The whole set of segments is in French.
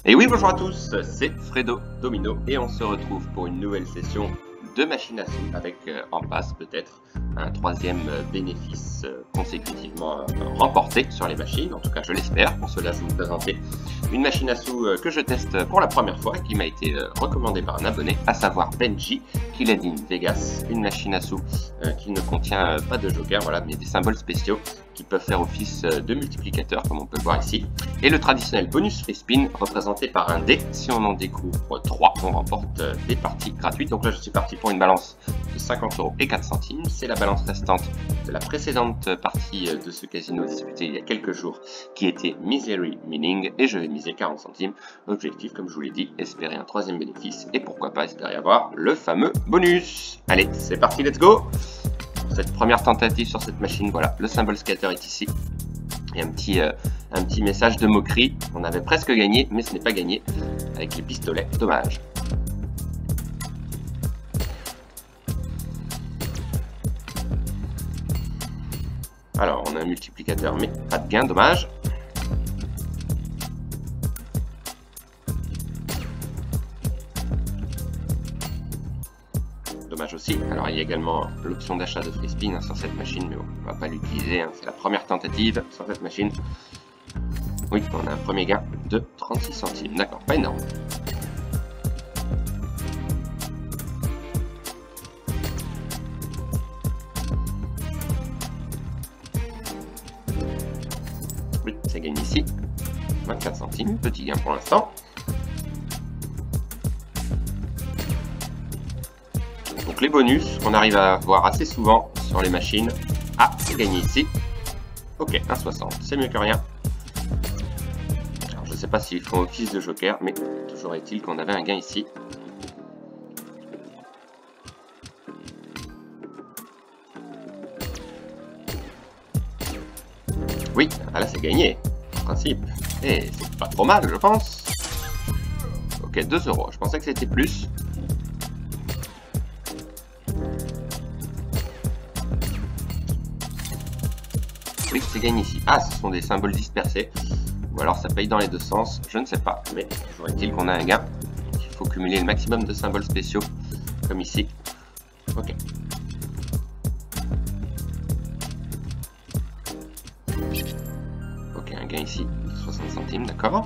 Et oui, bonjour à tous, c'est Fredo Domino et on se retrouve pour une nouvelle session de machine à sous avec en passe peut-être un troisième bénéfice consécutivement remporté sur les machines, en tout cas je l'espère. Pour cela je vais vous présenter une machine à sous que je teste pour la première fois et qui m'a été recommandée par un abonné, à savoir Benji Killadin Vegas, une machine à sous qui ne contient pas de joker, voilà, mais des symboles spéciaux qui peuvent faire office de multiplicateur comme on peut le voir ici. Et le traditionnel bonus free spin représenté par un dé. Si on en découvre 3, on remporte des parties gratuites. Donc là je suis parti pour une balance de 50 € et 4 centimes. C'est la balance restante de la précédente partie de ce casino disputé il y a quelques jours qui était Misery Meaning et je vais miser 40 centimes. Objectif, comme je vous l'ai dit, espérer un troisième bénéfice et pourquoi pas espérer avoir le fameux bonus. Allez, c'est parti, let's go! Cette première tentative sur cette machine, voilà, le symbole scatter est ici. Et un petit message de moquerie. On avait presque gagné, mais ce n'est pas gagné avec les pistolets. Dommage. Alors, on a un multiplicateur, mais pas de gain, dommage. Dommage aussi. Alors il y a également l'option d'achat de free spin sur cette machine, mais bon, on va pas l'utiliser, c'est la première tentative sur cette machine. Oui, on a un premier gain de 36 centimes, d'accord, pas énorme. Oui, ça gagne ici, 24 centimes, petit gain pour l'instant. Donc les bonus qu'on arrive à voir assez souvent sur les machines. Ah, c'est gagné ici. Ok, 1,60, c'est mieux que rien. Alors je sais pas s'ils font office de joker, mais toujours est-il qu'on avait un gain ici. Oui, ah là c'est gagné, en principe. Et c'est pas trop mal, je pense. Ok, 2 €, je pensais que c'était plus. Oui, c'est gagné ici. Ah, ce sont des symboles dispersés. Ou alors ça paye dans les deux sens, je ne sais pas. Mais toujours est-il qu'on a un gain. Il faut cumuler le maximum de symboles spéciaux, comme ici. Ok. Ok, un gain ici, 60 centimes, d'accord.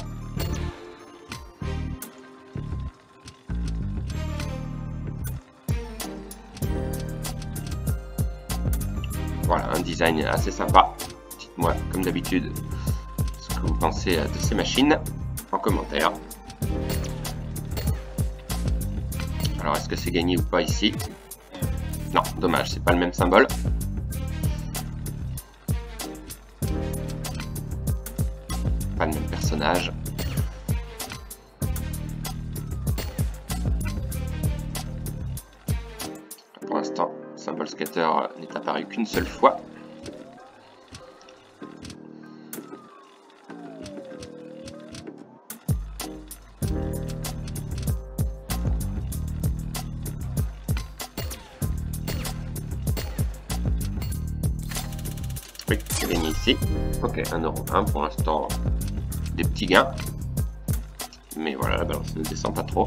Voilà, un design assez sympa. Dites-moi, comme d'habitude, ce que vous pensez de ces machines en commentaire. Alors, est-ce que c'est gagné ou pas ici? Non, dommage, c'est pas le même symbole. Pas le même personnage. Pour l'instant, le symbole scatter n'est apparu qu'une seule fois. Oui, c'est gagné ici. Ok, 1,01 € pour l'instant, des petits gains. Mais voilà, la balance ne descend pas trop.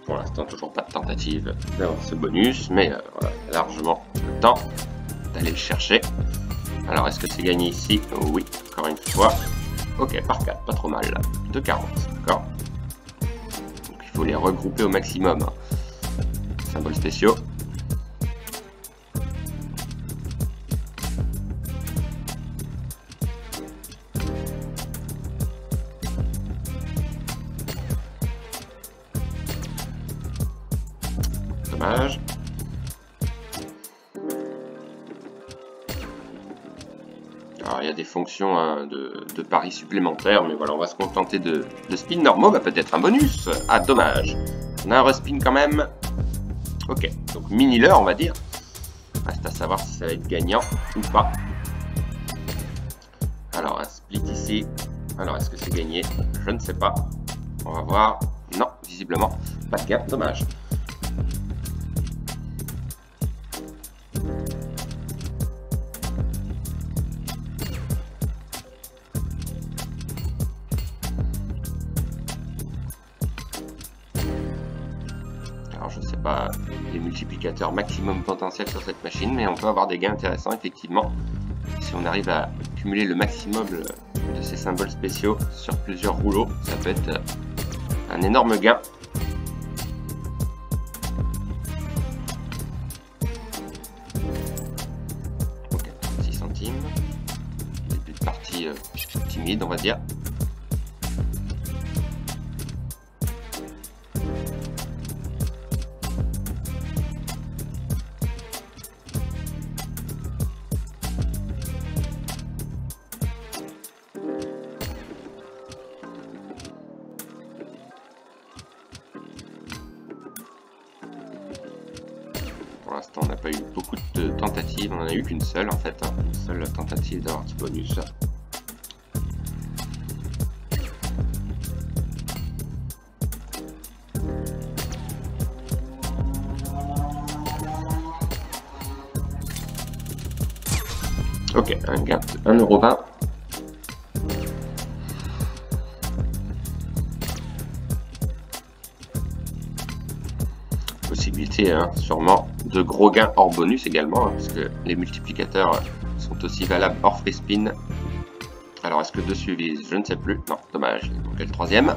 Pour l'instant, toujours pas de tentative d'avoir ce bonus, mais voilà, largement le temps d'aller le chercher. Alors, est-ce que c'est gagné ici? Oui, encore une fois. Ok, par 4, pas trop mal. 2,40, d'accord. Donc, il faut les regrouper au maximum. Symboles spéciaux. Dommage. Alors il y a des fonctions hein, de paris supplémentaires, mais voilà, on va se contenter de spin normaux, bah peut-être un bonus. Ah dommage. On a un respin quand même. Ok, donc mini-leur on va dire. Reste à savoir si ça va être gagnant ou pas. Alors split ici. Alors, est-ce que c'est gagné? Je ne sais pas. On va voir. Non, visiblement, pas de gain. Dommage. Alors, je ne sais pas les multiplicateurs maximum potentiel sur cette machine, mais on peut avoir des gains intéressants, effectivement. Si on arrive à cumuler le maximum de ces symboles spéciaux sur plusieurs rouleaux, ça peut être un énorme gain. Ok, 6 centimes. Début de partie timide, on va dire. Pour l'instant, on n'a pas eu beaucoup de tentatives. On n'en a eu qu'une seule, en fait. Hein. Une seule tentative d'avoir ce bonus. Ok, un gain de 1,20 €. Possibilité, hein, sûrement, de gros gains hors bonus également, hein, parce que les multiplicateurs sont aussi valables hors free spin. Alors, est-ce que 2 suffisent? Je ne sais plus. Non, dommage, il manquait le troisième.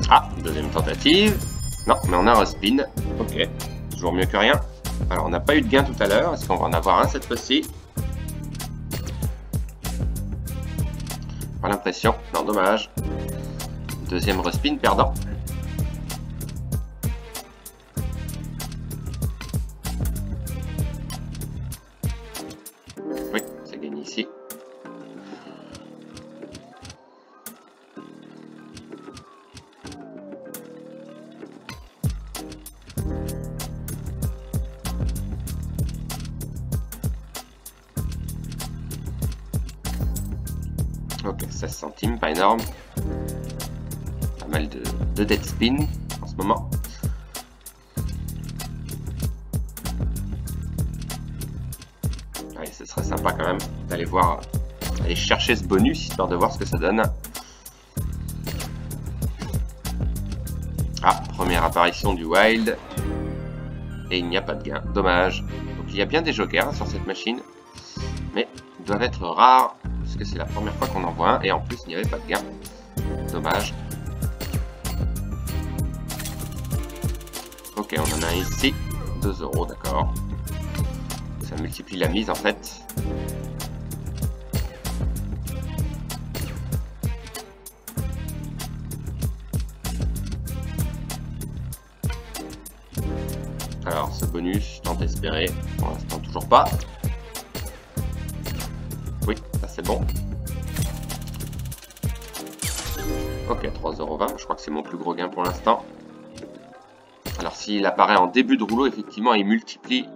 Ah, deuxième tentative. Non, mais on a un respin. Ok, toujours mieux que rien. Alors, on n'a pas eu de gain tout à l'heure. Est-ce qu'on va en avoir un cette fois-ci? Pas l'impression. Non, dommage. Deuxième respin perdant. Oui, c'est gagné ici. Ok, 16 centimes, pas énorme. Pas mal de dead spin en ce moment. Allez, ce serait sympa quand même d'aller voir, aller chercher ce bonus histoire de voir ce que ça donne. Ah, première apparition du wild. Et il n'y a pas de gain, dommage. Donc il y a bien des jokers sur cette machine, mais ils doivent être rares. Parce que c'est la première fois qu'on en voit un, et en plus il n'y avait pas de gain. Dommage. Ok, on en a un ici. 2 €, d'accord. Ça multiplie la mise en fait. Alors, ce bonus, je tente d'espérer. Pour l'instant, toujours pas. Oui, ça c'est bon. Ok, 3,20 €. Je crois que c'est mon plus gros gain pour l'instant. Alors, s'il apparaît en début de rouleau, effectivement, il multiplie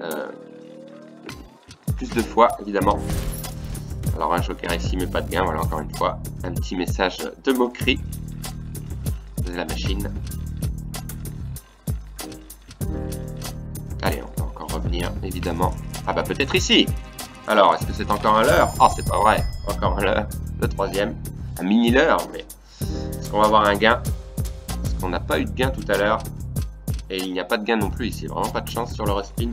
plus de fois, évidemment. Alors, un joker ici, mais pas de gain. Voilà, encore une fois, un petit message de moquerie de la machine. Allez, on va encore revenir, évidemment. Ah bah, peut-être ici. Alors, est-ce que c'est encore un leurre? Oh, c'est pas vrai. Encore un leurre. Le troisième. Un mini leurre, mais est-ce qu'on va avoir un gain? Parce qu'on n'a pas eu de gain tout à l'heure. Et il n'y a pas de gain non plus ici. Vraiment pas de chance sur le respin.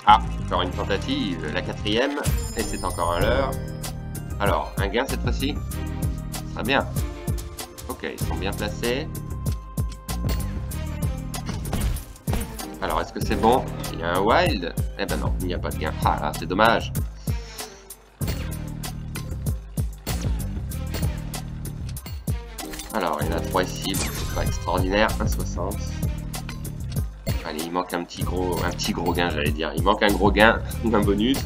Ah, encore une tentative. La quatrième. Et c'est encore un leurre. Alors, un gain cette fois-ci? Très bien. Ok, ils sont bien placés. Alors, est-ce que c'est bon? Il y a un wild? Eh ben non, il n'y a pas de gain. Ah là, c'est dommage. Alors, il y en a 3 ici, donc c'est pas extraordinaire. 1,60. Allez, il manque un petit gros gain, j'allais dire. Il manque un gros gain, un bonus.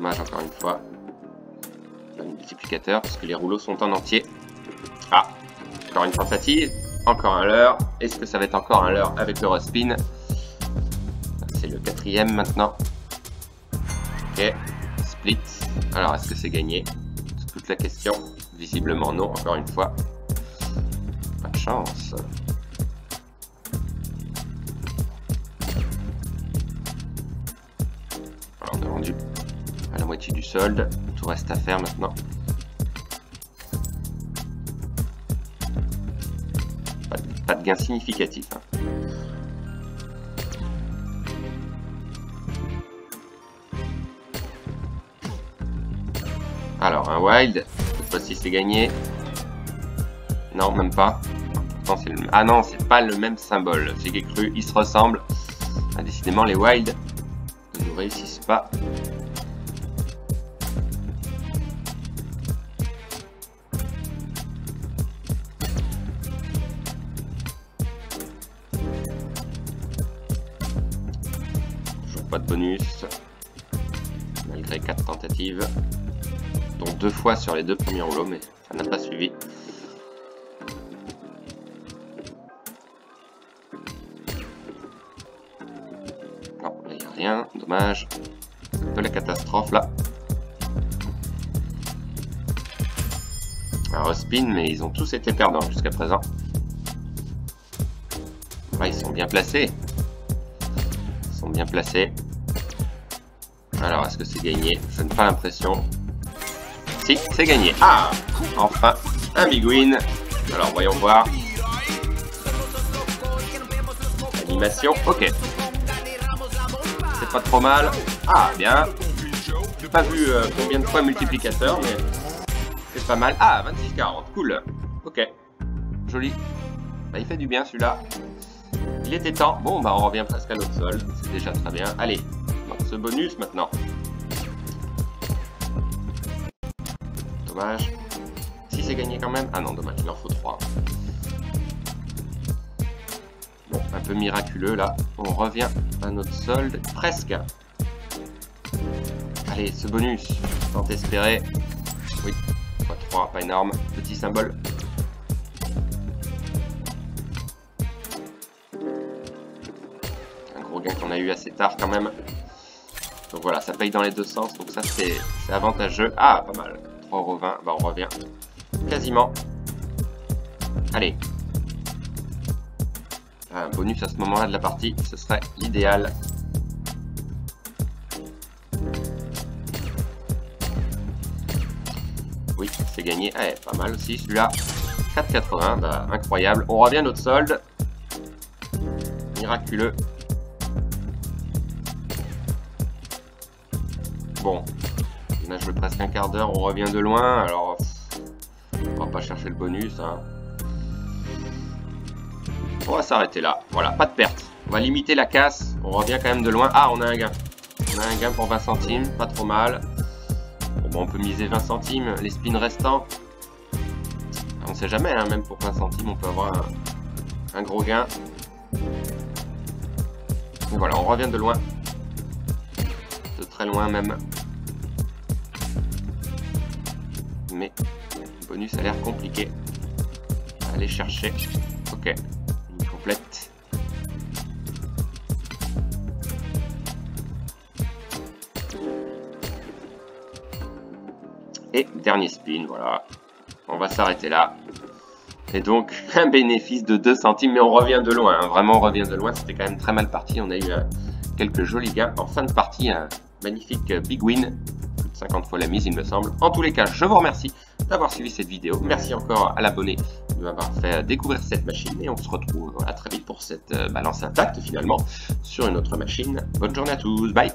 Dommage encore une fois. Pas de multiplicateur parce que les rouleaux sont en entier. Ah, encore une tentative. Encore un leurre. Est-ce que ça va être encore un leurre avec le respin? C'est le 4e maintenant. Ok, split. Alors, est-ce que c'est gagné? C'est toute la question. Visiblement non, encore une fois. Pas de chance. Alors, on est rendu à la moitié du solde. Tout reste à faire maintenant. Pas de gain significatif. Hein. Alors, un wild. Cette fois-ci, c'est gagné. Non, même pas. Pourtant, c'est le... Ah non, c'est pas le même symbole. J'ai cru, ils se ressemblent. Ah, décidément, les wild ne nous réussissent pas. Pas de bonus malgré 4 tentatives dont 2 fois sur les 2 premiers rouleaux, mais ça n'a pas suivi. Non, là il n'y a rien, dommage. C'est un peu la catastrophe là. Un respin, mais ils ont tous été perdants jusqu'à présent. Là, ils sont bien placés. Bien placé. Alors, est-ce que c'est gagné? Je n'ai pas l'impression. Si, c'est gagné. Ah, enfin, un big win. Alors, voyons voir. Animation, ok. C'est pas trop mal. Ah, bien. J'ai pas vu combien de fois multiplicateur, mais c'est pas mal. Ah, 26-40, cool. Ok, joli. Bah, il fait du bien celui-là. Il était temps. Bon, bah on revient presque à notre solde. C'est déjà très bien. Allez, donc ce bonus maintenant. Dommage. Si c'est gagné quand même. Ah non, dommage, il en faut 3. Bon, un peu miraculeux là. On revient à notre solde. Presque. Allez, ce bonus. Tant espérer. Oui, 3, pas énorme. Petit symbole. Qu'on a eu assez tard quand même. Donc voilà, ça paye dans les deux sens. Donc ça c'est avantageux. Ah, pas mal. 3,20 €. Bah on revient. Quasiment. Allez. Un bonus à ce moment-là de la partie, ce serait l'idéal. Oui, c'est gagné. Ah, pas mal aussi celui-là. 4,80. Bah incroyable. On revient à notre solde. Miraculeux. Bon, on a joué presque un quart d'heure, on revient de loin, alors on va pas chercher le bonus. Hein. On va s'arrêter là, voilà, pas de perte. On va limiter la casse, on revient quand même de loin. Ah, on a un gain. On a un gain pour 20 centimes, pas trop mal. Bon, on peut miser 20 centimes, les spins restants. On sait jamais, hein, même pour 20 centimes, on peut avoir un gros gain. Et voilà, on revient de loin. De très loin même. Mais le bonus a l'air compliqué à aller chercher. Ok, une complète. Et dernier spin, voilà. On va s'arrêter là. Et donc, un bénéfice de 2 centimes, mais on revient de loin. Hein. Vraiment, on revient de loin. C'était quand même très mal parti. On a eu quelques jolis gains. En fin de partie, un magnifique big win. 50 fois la mise, il me semble. En tous les cas, je vous remercie d'avoir suivi cette vidéo. Merci encore à l'abonné de m'avoir fait découvrir cette machine. Et on se retrouve à très vite pour cette balance intacte, finalement, sur une autre machine. Bonne journée à tous. Bye!